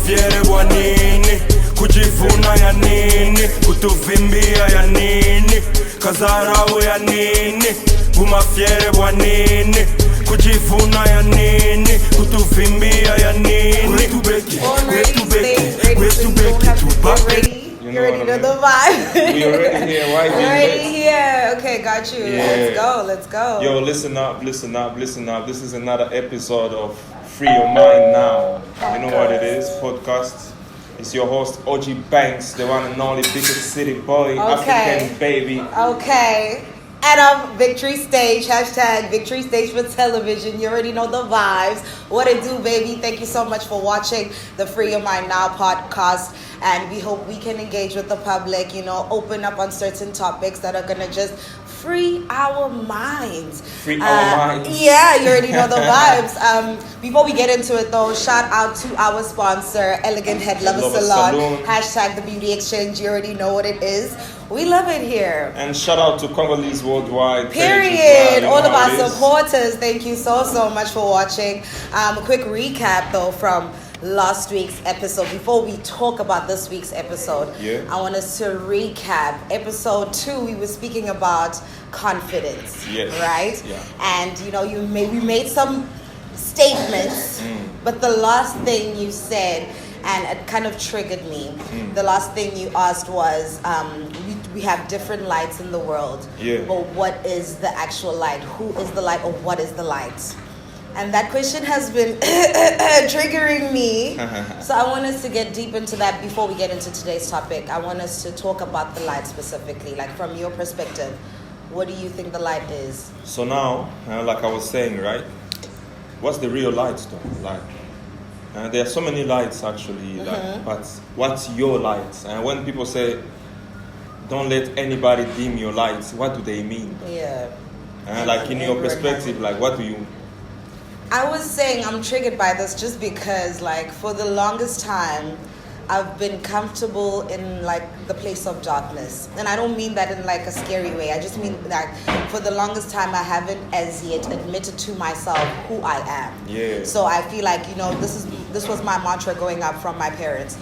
Umafiere wa nini? Kujivuna ya nini? Kutuvimbia ya nini? Kazarau ya nini? Umafiere wa nini? Kujivuna ya nini? Kutuvimbia ya nini? Wetu beki, wetu beki, tubaki. You already know the vibe. We already here. Why We're already here. Okay, got you. Yeah. Let's go. Yo, listen up. This is another episode of Free Your Mind Now. You know what it is? Podcast. It's your host, OG Banks, the one and only biggest city boy, African baby. Okay. And I'm Victory Stage, hashtag Victory Stage for television. You already know the vibes. What it do, baby? Thank you so much for watching the Free Your Mind Now podcast. And we hope we can engage with the public, open up on certain topics that are going to just free our minds. Free our minds. Yeah, you already know the vibes. Before we get into it though, shout out to our sponsor, Elegant Head Lover Salon. Hashtag the Beauty Exchange. You already know what it is. We love it here. And shout out to Congolese Worldwide. Period. All of our supporters. Thank you so much for watching. A quick recap though from last week's episode. Before we talk about this week's episode, I want us to recap. Episode 2, we were speaking about confidence, right? Yeah. And we made some statements, but the last thing you said, and it kind of triggered me. The last thing you asked was, we have different lights in the world, but what is the actual light? Who is the light, or what is the light? And that question has been triggering me. So I want us to get deep into that before we get into today's topic. I want us to talk about the light specifically. Like from your perspective, what do you think the light is? So now, like I was saying, right? What's the real light though? Like, there are so many lights actually, but what's your light? And when people say, don't let anybody dim your lights, what do they mean? Yeah. Like in your perspective, like what do you... I was saying I'm triggered by this just because, like, for the longest time, I've been comfortable in, like, the place of darkness. And I don't mean that in, like, a scary way. I just mean that for the longest time, I haven't as yet admitted to myself who I am. Yeah. So I feel like, this was my mantra growing up from my parents.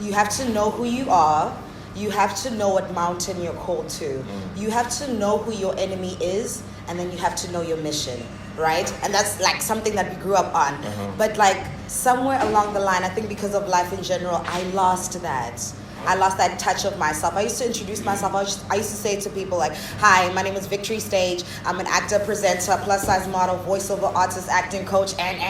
You have to know who you are. You have to know what mountain you're called to. You have to know who your enemy is, and then you have to know your mission. Right? And that's like something that we grew up on. But like somewhere along the line, I think because of life in general, I lost that. I lost that touch of myself. I used to introduce myself. I used to say to people like, hi, my name is Victory Stage. I'm an actor, presenter, plus size model, voiceover artist, acting coach, and.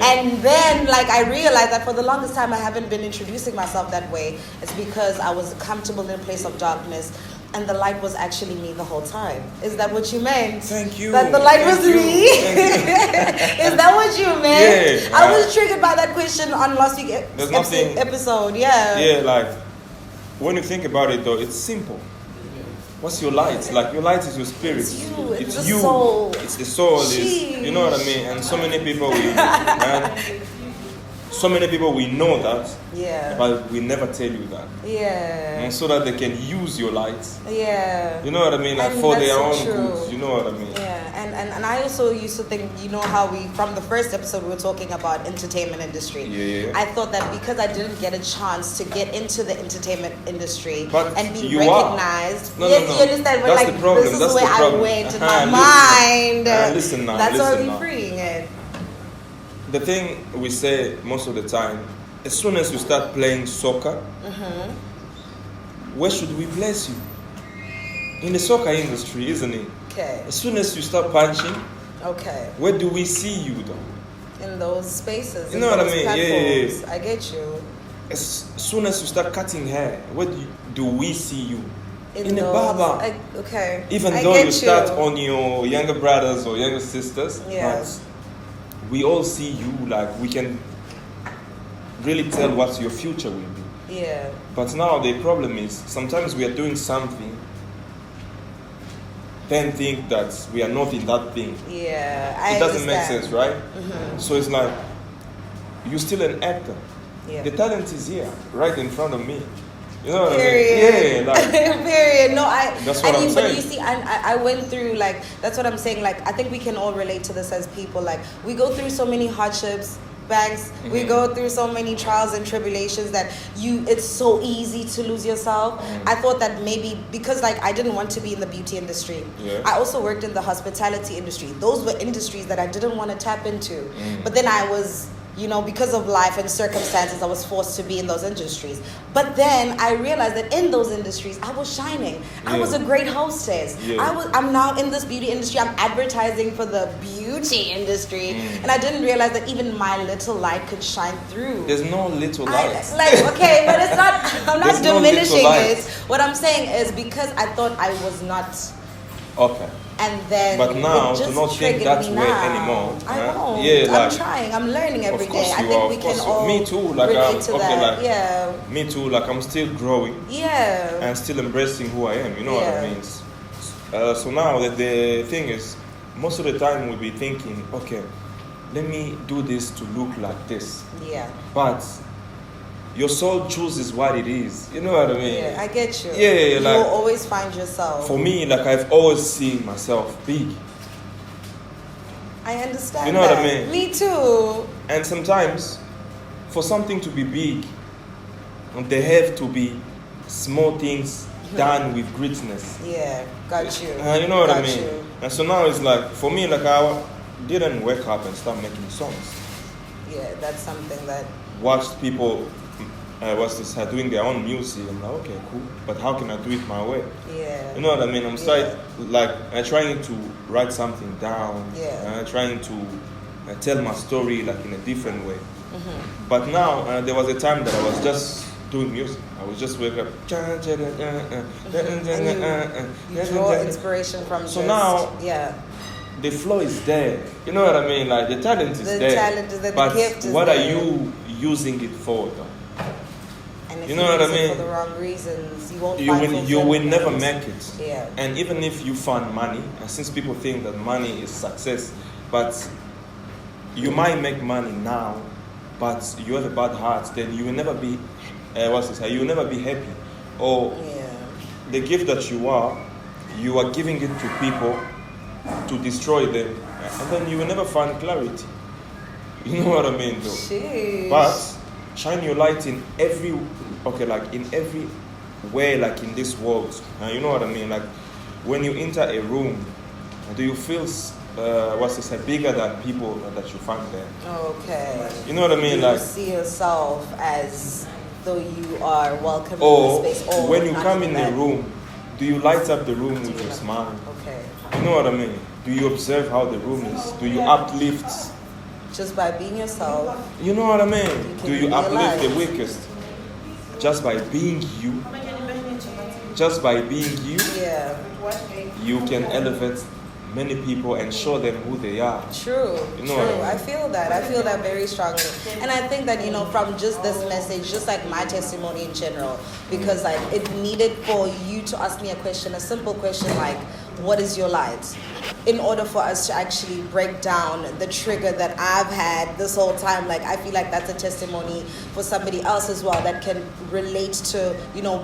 And then like I realized that for the longest time I haven't been introducing myself that way. It's because I was comfortable in a place of darkness. And the light was actually me the whole time. Is that what you meant? Thank you. That the light was me? Is that what you meant? Yeah. I was triggered by that question on last week's episode. Yeah, like, when you think about it though, it's simple. What's your light? Like, your light is your spirit. It's you. It's the you. soul. It's the soul. You know what I mean? And so many people we know that, but we never tell you that. Yeah. And so that they can use your light. Yeah. You know what I mean? Like, for their own good. You know what I mean? Yeah. And I also used to think, how from the first episode we were talking about entertainment industry. Yeah. I thought that because I didn't get a chance to get into the entertainment industry and be you recognized. No. You understand? But that's like, the problem. this is that's where the problem. I went in my mind. Listen now. That's why listen we're now. freeing it. The thing we say most of the time, as soon as you start playing soccer, where should we place you? In the soccer industry, isn't it? Okay. As soon as you start punching, where do we see you though? In those spaces. You know what I mean? Platforms. Yeah. I get you. As soon as you start cutting hair, where do we see you? In a those, barber. Even though you start on your younger brothers or younger sisters, but we all see you, like we can really tell what your future will be. Yeah. But now the problem is sometimes we are doing something, then think that we are not in that thing. Yeah, it doesn't make sense, right? So it's like you're still an actor. The talent is here, right in front of me. You know what I mean? Yeah, like period. No, that's what I'm saying. But you see, I went through, like, that's what I'm saying. Like, I think we can all relate to this as people. Like, we go through so many hardships Banks, we go through so many trials and tribulations that it's so easy to lose yourself. I thought that maybe because like I didn't want to be in the beauty industry. Yeah. I also worked in the hospitality industry. Those were industries that I didn't want to tap into. But then I was, because of life and circumstances, I was forced to be in those industries. But then I realized that in those industries, I was shining. I was a great hostess. Yeah. I'm now in this beauty industry. I'm advertising for the beauty industry. And I didn't realize that even my little light could shine through. There's no little light. Okay, but it's not, I'm not There's no diminishing little light. it. What I'm saying is because I thought I was not... Okay. And then But now, it just to not think triggered that me way now. anymore. I won't. Yeah, I'm like, trying. I'm learning every of course day. I you think are, we of can course. all Me too, like, relate to okay, that. like, yeah. me too, like I'm still growing Yeah. and still embracing who I am, you know what I Yeah. mean? So now the thing is, most of the time we'll be thinking, okay, let me do this to look like this. Yeah. But your soul chooses what it is. You know what I mean? Yeah, I get you. Yeah, like, you'll always find yourself. For me, like I've always seen myself big. I understand. You know what I that. mean? Me too. And sometimes, for something to be big, there have to be small things done with greatness. Yeah, got you. You know what I Got mean? you. And so now it's like, for me, like I didn't wake up and start making songs. Yeah, that's something that... Watched people, doing their own music. I'm like, okay, cool. But how can I do it my way? Yeah. You know what I mean? I'm trying to write something down. Yeah. Trying to tell my story like in a different way. But now there was a time that I was just doing music. I was just wake up. You draw inspiration from So just, now- yeah. The flow is there. You know what I mean? Like the talent is The there. talent is there, the But gift is what there. are you using it for, though? And if You know what I use it mean? for the wrong reasons, you won't You find will fulfillment. never make it. Yeah. And even if you find money, and since people think that money is success, but you might make money now, but you have a bad heart, then you will never be, you will never be happy. Or Yeah. the gift that you are giving it to people to destroy them, and then you will never find clarity. You know what I mean, though? Sheesh. But shine your light in every way, like in this world. You know what I mean? Like when you enter a room, do you feel bigger than people that you find there? Okay. You know what I mean? Do you Like, see yourself as though you are welcome or in the space, or when you not come in even the that? room, do you light up the room with your smile? Okay. You know what I mean? Do you observe how the room is? Do you uplift? Just by being yourself. You know what I mean? can Do you be uplift the alive. weakest? Just by being you. Just by being you, Yeah. you can elevate many people and show them who they are. True. You know True. what I mean? I feel that. I feel that very strongly. And I think that, from just this message, just like my testimony in general, because like it needed for you to ask me a simple question like, what is your light? In order for us to actually break down the trigger that I've had this whole time, like I feel like that's a testimony for somebody else as well that can relate to,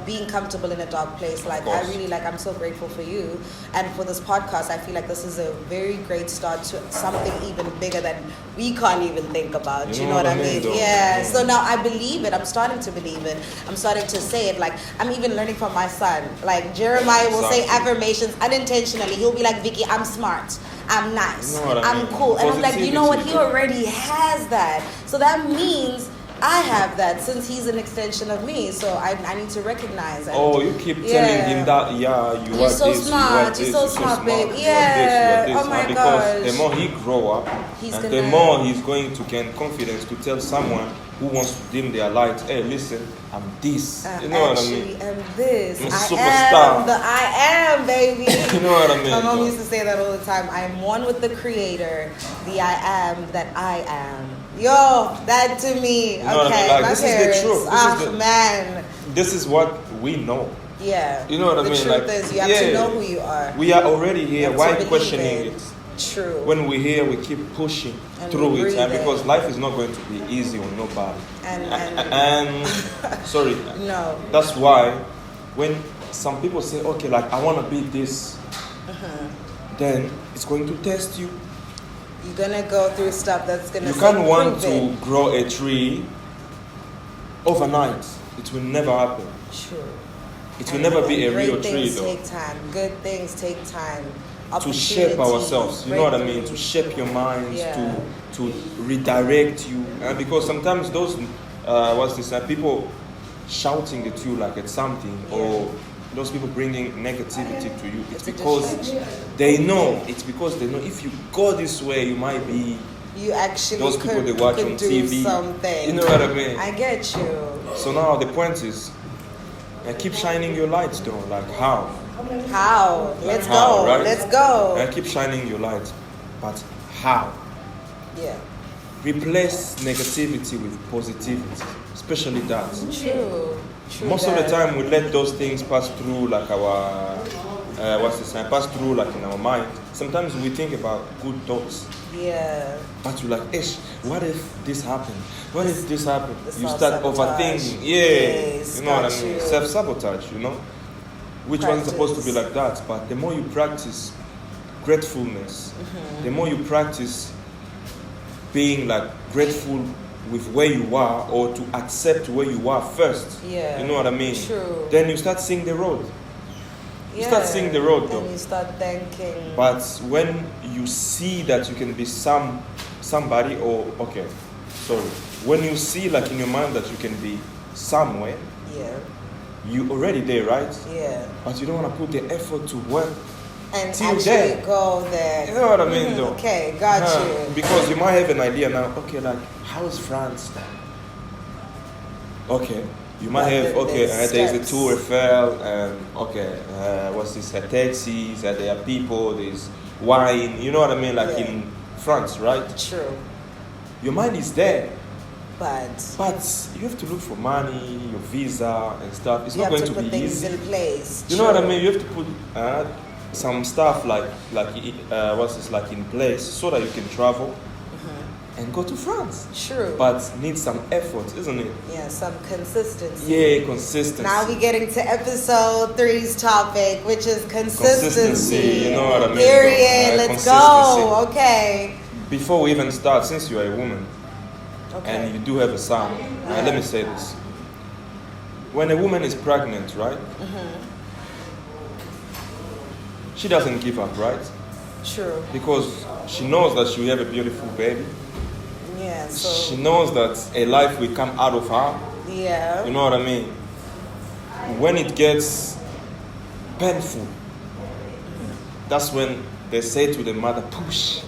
being comfortable in a dark place. Like I'm so grateful for you and for this podcast. I feel like this is a very great start to something even bigger that we can't even think about. You know what I mean? though? Yeah. So now I believe it. I'm starting to believe it. I'm starting to say it. Like I'm even learning from my son. Like Jeremiah will say Exactly. affirmations unintentionally. He'll be like, Vicky, I'm smart. I'm nice. You know what I I'm mean? cool. And I'm like, you know what? He Positivity. already has that. So that means I have that since he's an extension of me. So I need to recognize it. Oh, you keep Yeah. telling him that, you You're are so this, smart. you are You're this, so smart, babe. you are Yeah. this, you are this. Oh my And because gosh. the more he grow up, He's and gonna- the more he's going to gain confidence to tell someone who wants to dim their light, hey, listen, I'm this. You know what I mean? Actually am this. I'm a I superstar. am the I am, baby. You know what I mean? My mom used to say that all the time. I am one with the Creator, the I am that I am. Yo, that to me. You know what I Okay, mean? Like, my this is the parents. truth. This is the- Man. This is what we know. Yeah. You know what I mean? The truth Like, is, you have to yeah. know who you are. We are already here. You have Why to believe questioning it? True. When we're here, we keep pushing And through we it, breathe and it. because life is not going to be easy on nobody. And sorry, no. that's why when some people say, okay, like I want to be this, then it's going to test you. You're gonna go through stuff that's gonna. You can't want prove it. to grow a tree overnight. It will never happen. True. It will never be a Great real tree things though. take time. Good things take time. To shape ourselves, you know what I mean? To Breakthroughs. shape your minds, Yeah. to redirect you. Because sometimes those, people shouting at you like it's something, or those people bringing negativity to you, it's It's a because distraction. they know. It's because they know if you go this way, you might be You actually those people could, they watch could on do TV. something. You know what I mean? I get you. So now the point is, keep shining your lights though. Like how? How? Let's How, go. right? Let's go. Keep shining your lights, but how? Yeah. Replace negativity with positivity, especially that. True. True. Most of the that. time, we let those things pass through, like our pass through, like in our mind. Sometimes we think about good thoughts, Yeah. but you're like, "Ish, what if this happened? What if this happened?" The You start self-sabotage. overthinking. Yeah, Yes, you know what I got mean. you. Self-sabotage, you know, which wasn't supposed to be like that. But the more you practice gratefulness, Mm-hmm. the more you practice being like grateful with where you are, or to accept where you are first. Yeah. You know what I mean? True. Then you start seeing the road. You start seeing the road, though. And you start thinking. But when you see that you can be somebody, or okay, sorry, when you see like in your mind that you can be somewhere, Yeah. you already there, right? Yeah. But you don't want to put the effort to work. And Till actually then. go there. You know what I mean, though? Okay, got you. Because you might have an idea now. Okay, like how is France now? Okay, you might But have okay. there's There's a steps. Tour Eiffel, and okay, what's this? Taxis. There are people. There's wine. You know what I mean? Like Yeah. in France, right? True. Your mind is there, But but you have to look for money, your visa and stuff. It's you not have going to to put be things easy. in place. You know what I True. mean? You have to put some stuff like in place so that you can travel and go to France. True. But need some effort, isn't it? Yeah, some consistency. Yeah, consistency. Now we're getting to episode 3's topic, which is consistency. You know what I mean, Period. though. Let's Consistency. go. Okay. Before we even start, since you are a woman Okay. and you do have a son, let me say this: when a woman is pregnant, right? She doesn't give up, right? True. Because she knows that she will have a beautiful baby. Yeah. She So. knows that a life will come out of her. Yeah. You know what I mean? When it gets painful, that's when they say to the mother, push.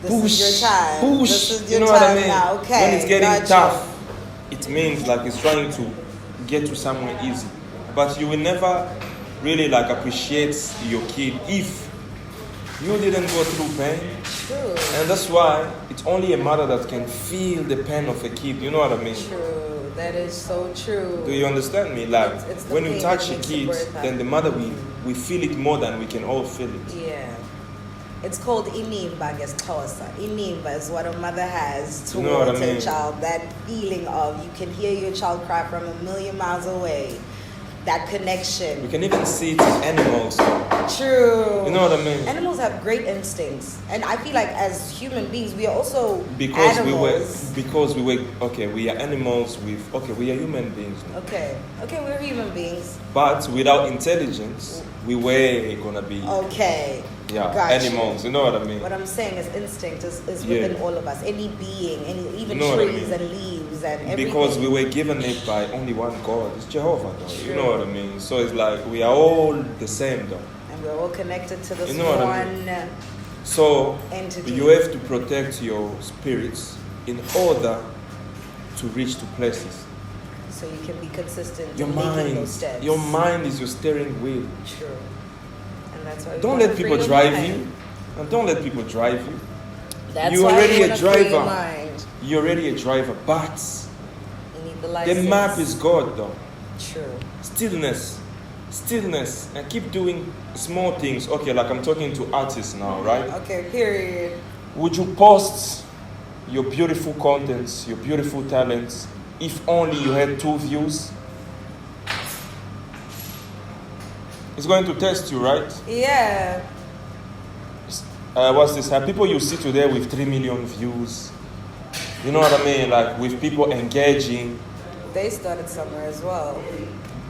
This push, is your time. push. This is You your know what I time mean? now. Okay. When it's getting Gotcha. tough, it means like it's trying to get to somewhere easy. But you will never really like appreciate your kid if you didn't go through pain. True. And that's why it's only a mother that can feel the pain of a kid. You know what I mean? True. That is so true. Do you understand me? Like It's the when you pain touch that a makes the kid, birth then the happen. mother we feel it more than we can all feel it. Yeah. It's called inimba ngesixhosa. Inimba is what a mother has You know what I towards mean? a child. That feeling of you can hear your child cry from a million miles away. That We connection. can even see it in animals. True. You know what I mean? Animals have great instincts, and I feel like as human beings, we are also Because animals. we are animals we are human beings. Okay, we're human beings. But without intelligence, we were gonna be Okay. yeah, Got you. animals. You know what I mean? What I'm saying is instinct is Yeah. within all of us. Any being, even You know what I trees mean? and leaves and everything. Because we were given it by only one God. It's Jehovah, though. You know what I mean? So it's like we are all the same, though. And we're all connected to this You know what I one So entity. you have to protect your spirits in order to reach to places. so you can be consistent Your in making mind, those steps. your mind is your steering wheel. True. And that's why we Don't wanna let free people your drive mind. you. And don't let people drive you. That's You're why already we a wanna free your driver. mind. You're already a driver, but You need the the license. map is God, though. True. Stillness, and keep doing small things. Okay, like I'm talking to artists now, right? Okay, period. Would you post your beautiful contents, your beautiful talents, if only you had 2 views? It's going to test you, right? Yeah. what's this? People you see today with 3 million views. You know what I mean? Like with people engaging. They started somewhere as well.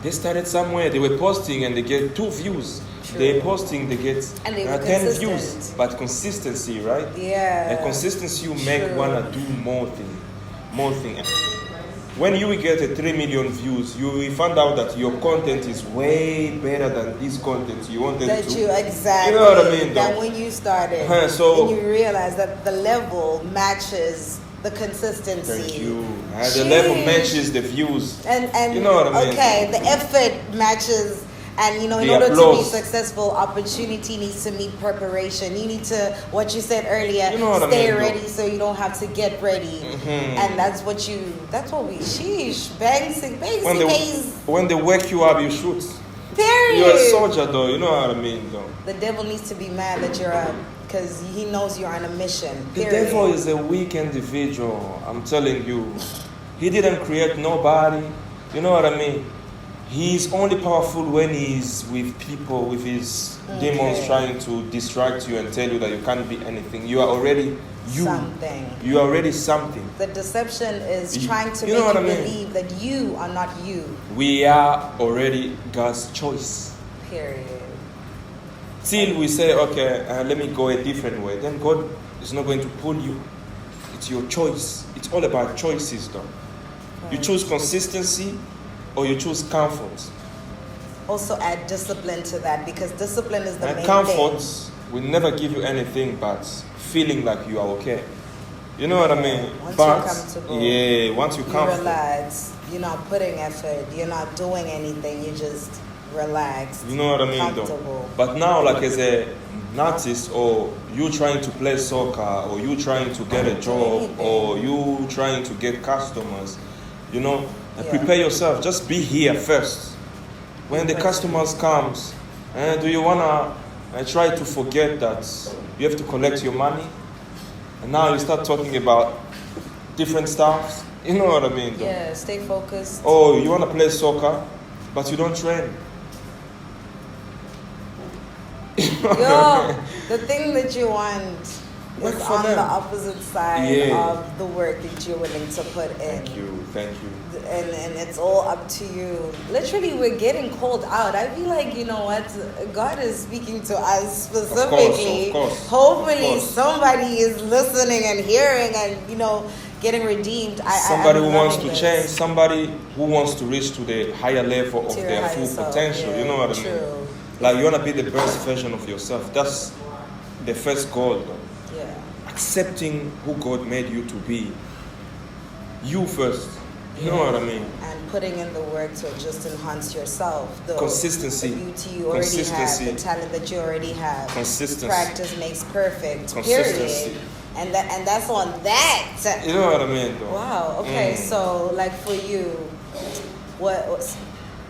They started somewhere. They were posting and they get 2 views. True. They posting, they get And they were 10 consistent. views. But consistency, right? Yeah. And consistency, you make True. wanna do more thing. When you will get a 3 million views, you will find out that your content is way better than this content you wanted That to. you exactly. You know what I mean, Than though? when you started. So- and you realize that the level matches the consistency. Thank you. The level Sheesh. matches the views. And You know what I mean? Okay, the effort matches, and in The order to be applause. successful, opportunity needs to meet preparation. You need to, what you said earlier, You know what I stay mean, though? ready so you don't have to get ready. And that's what we. Sheesh, When they wake you up, you shoot. period. You're a soldier, though. You know what I mean, though. The devil needs to be mad that you're up because he knows you're on a mission. The Period. devil is a weak individual. I'm telling you. He didn't create nobody. You know what I mean? He's only powerful when he's with people, with his demons trying to distract you and tell you that you can't be anything. You are already you. Something. You are already something. The deception is You- trying to you make know what you I mean? believe that you are not you. We are already God's choice. Period. Till we say, okay, let me go a different way. Then God is not going to pull you. It's your choice. It's all about choices, though. You choose consistency or you choose comfort. Also add discipline to that because discipline is the And main comfort thing. will never give you anything but feeling like you are okay. You know what I mean? Once But you're comfortable, yeah, once you're you comfortable. relax. You're not putting effort. You're not doing anything. You just relax. You know what I mean, Comfortable. though. But now, like as an artist, or you trying to play soccer, or you trying to get a job, or you trying to get customers, you know, Yeah. prepare yourself. Just be here first. When the customers comes, do you wanna try to forget that you have to collect your money? And now you start talking about different stuff. You know what I mean, though. Yeah, stay focused. Oh, you wanna play soccer, but you don't train. Yo, the thing that you want Work is for on them. the opposite side Yeah. of the work that you're willing to put in. Thank you. And it's all up to you. Literally, we're getting called out. I feel like, you know what, God is speaking to us specifically. Of course. Hopefully, Of course. somebody is listening and hearing and, you know, getting redeemed. Somebody I'm who wants loving to this. change, somebody who wants to reach to the higher level of To your their higher full self, potential. yeah, You know what I mean? true. Like you want to be the best version of yourself. That's the first goal, though. Yeah. Accepting who God made you to be. You first. You know what I mean? And putting in the work to just enhance yourself. The Consistency. The beauty you already Consistency. have, the talent that you already have. Consistency. Practice makes perfect. Consistency. Period. And that's on that. You know what I mean, though? Wow. Okay. Mm. So, like for you, what?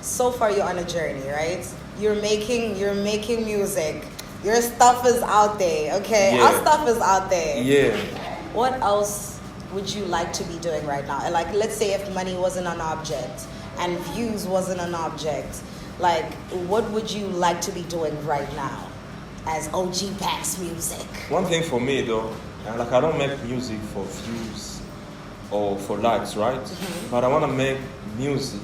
So far, you're on a journey, right? You're making music. Your stuff is out there. Okay. Yeah. Our stuff is out there. Yeah. What else would you like to be doing right now? And like, let's say if money wasn't an object and views wasn't an object, like, what would you like to be doing right now as OG Packs Music? One thing for me, though, like I don't make music for views or for likes, right? Mm-hmm. But I want to make music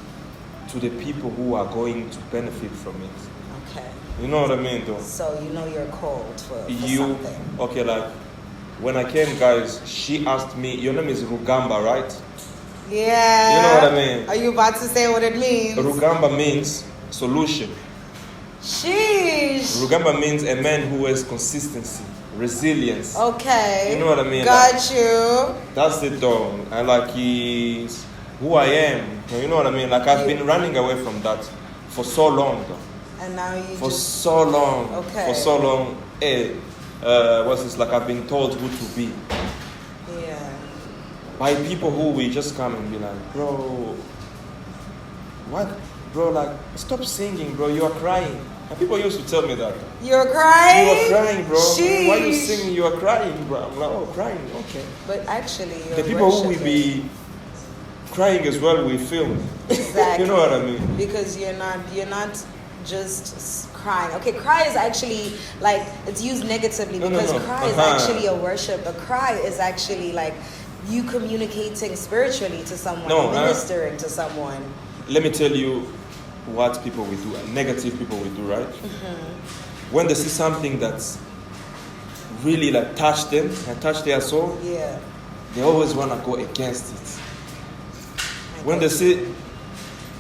to the people who are going to benefit from it. Okay. You know what I mean, though? So you know you're called for You something. okay? Like when I came, guys, she asked me, "Your name is Rugamba, right?" Yeah. You know what I mean? Are you about to say what it means? Rugamba means solution. Sheesh. Rugamba means a man who has consistency, resilience. Okay. You know what I mean? Got you. That's it, though. And like he's who I am. You know what I mean? Like I've been running away from that for so long, though. And now you For just so long. Okay. For so long. What's this? Like I've been told who to be yeah. by people who will just come and be like, bro, what? Bro, like stop singing, bro. You are crying. And people used to tell me that. You're crying. You are crying, bro. Sheesh. Why you singing? You are crying, bro. I'm like, oh, crying. Okay. But actually, you're The people who will worshiping. be crying as well will feel me. Exactly. You know what I mean? Because you're not crying. Okay, cry is actually like it's used negatively No, because no. cry is actually a worship. A cry is actually like you communicating spiritually to someone, ministering to someone. Let me tell you what people will do, negative people will do, right? When they see something that's really like touch them and touch their soul, Yeah. they always want to go against it. When they see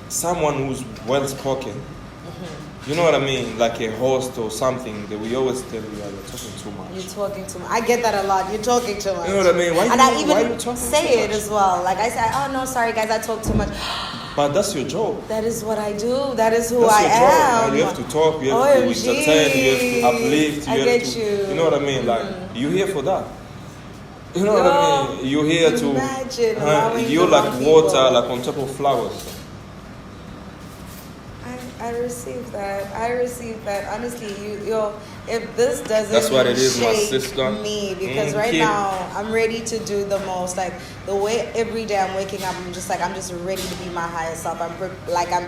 someone who's well spoken, you know what I mean, like a host or something, they will always tell you, "You're talking too much." You're talking too much. I get that a lot. You're talking too much. You know what I mean? I why even you talking say too it much? as well. Like I say, "Oh no, sorry guys, I talk too much." But that's your job. That is what I do. That is who That's I your job. am. And you have to talk, you have to OMG. entertain, you have to uplift, I you get have to, you. know what I mean? Like, you're here for that. You know what I mean? You're here to, imagine allowing you're the like wrong water, people. like on top of flowers. I received that. I received that. Honestly, yo, if this doesn't That's what it is, my shake sister. me, because right Keep- now I'm ready to do the most. Like the way every day I'm waking up, I'm just ready to be my higher self. I'm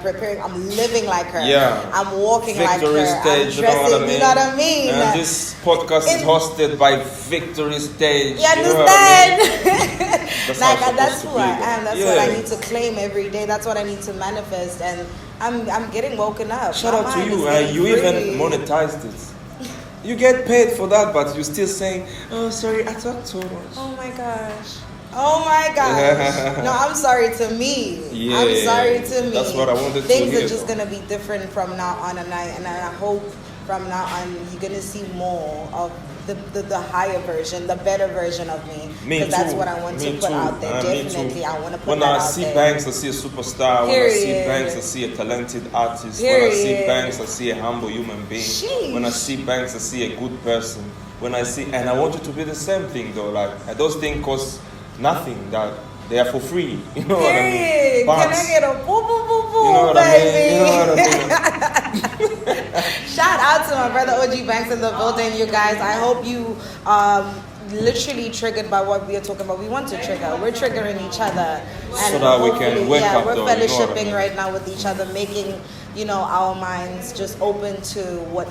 preparing. I'm living like her. Yeah. I'm walking Victory like her. Stage, I'm dressing. you know what I mean? You know what I mean? And this podcast is hosted by Victory Stage. You know what I mean? understand? That's how it's That's supposed who to I be, am. That's yeah. what I need to claim every day. That's what I need to manifest. And I'm getting woken up. Shout My out to mind is you. getting You free. even monetized it. You get paid for that, but you're still saying, "Oh, sorry, I talk too much." Oh my gosh. Oh my gosh. No, I'm sorry to me. Yeah, I'm sorry to me. that's what I wanted to Things hear, are just though. gonna be different from now on, and I hope from now on you're gonna see more of the higher version, the better version of me. Me too. That's what I want to Me put too. out there. Me too. Definitely, I want to put When that I out see there. Banks, I see a superstar. When I see Period. Banks, I see a talented artist. When I see Period. Banks, I see a humble human being. Sheesh. When I see Banks, I see a good person. When I see, and I want you to be the same thing though. Like those things cost nothing. That they are for free. You know what I mean? Period. But, Can I get a boo boo boo boo, you know what baby? I mean? You know what I mean? Shout out to my brother OG Banks in the building, you guys. I hope you literally triggered by what we are talking about. We want to trigger. We're triggering each other, and So that we can hopefully, wake up, we're though, you know what I fellowshipping mean? right now with each other, making our minds just open to what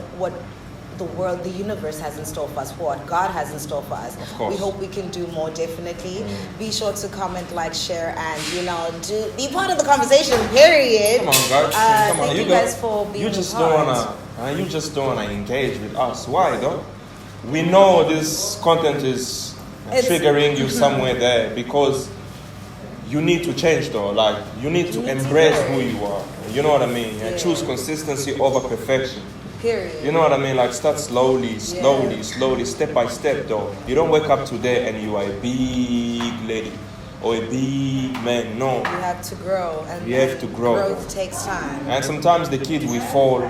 the world, the universe has in store for us, what God has in store for us. Of course. We hope we can do more, definitely. Be sure to comment, like, share, and be part of the conversation, period. Come on, guys. Come on. Thank you guys for being You just part. don't wanna. You just don't wanna engage with us. Why, though? We know this content is It's- triggering you somewhere there because you need to change, though. Like you need to need to embrace do who it. you are. You know what I mean? And Yeah. choose consistency over perfection. Period. You know what I mean? Like start slowly, step by step though. You don't wake up today and you are a big lady or a big man. No. You have to grow, and You have to grow. Growth takes time. And sometimes the kid will fall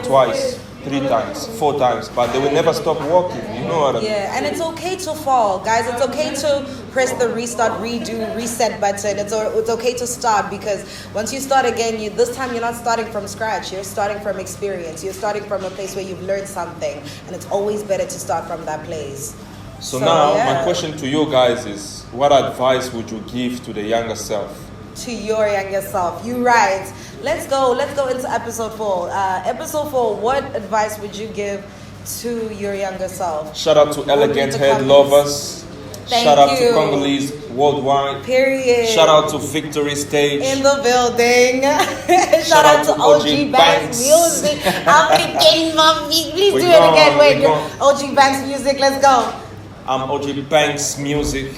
twice, 3 times, 4 times, but they will never stop walking. You know what I mean? Yeah, and it's okay to fall, guys. It's okay to press the restart, redo, reset button. It's okay to start, because once you start again, this time you're not starting from scratch. You're starting from experience. You're starting from a place where you've learned something, and it's always better to start from that place. So now, yeah. my question to you guys is, what advice would you give to the younger self? To your younger self. You right. Let's go into episode 4. Episode 4, what advice would you give to your younger self? Shout out to Elegant the Head comments. Lovers. Thank Shout out you. to Congolese Worldwide. Period. Shout out to Victory Stage. In the building. Shout out to OG Banks Music. I'm getting my feet. Please We do gone, it again. Wait, we gone. OG Banks Music. Let's go. I'm OG Banks Music.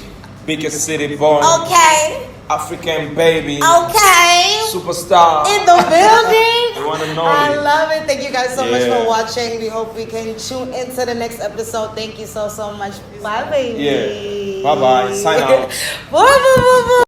Biggest city boy. Okay. African baby. Okay. Superstar. In the building. The one and I only. love it. Thank you guys so much Yeah. for watching. We hope we can tune into the next episode. Thank you so much. Bye, baby. Yeah. Bye-bye. Sign out. Bye, bye, bye, bye.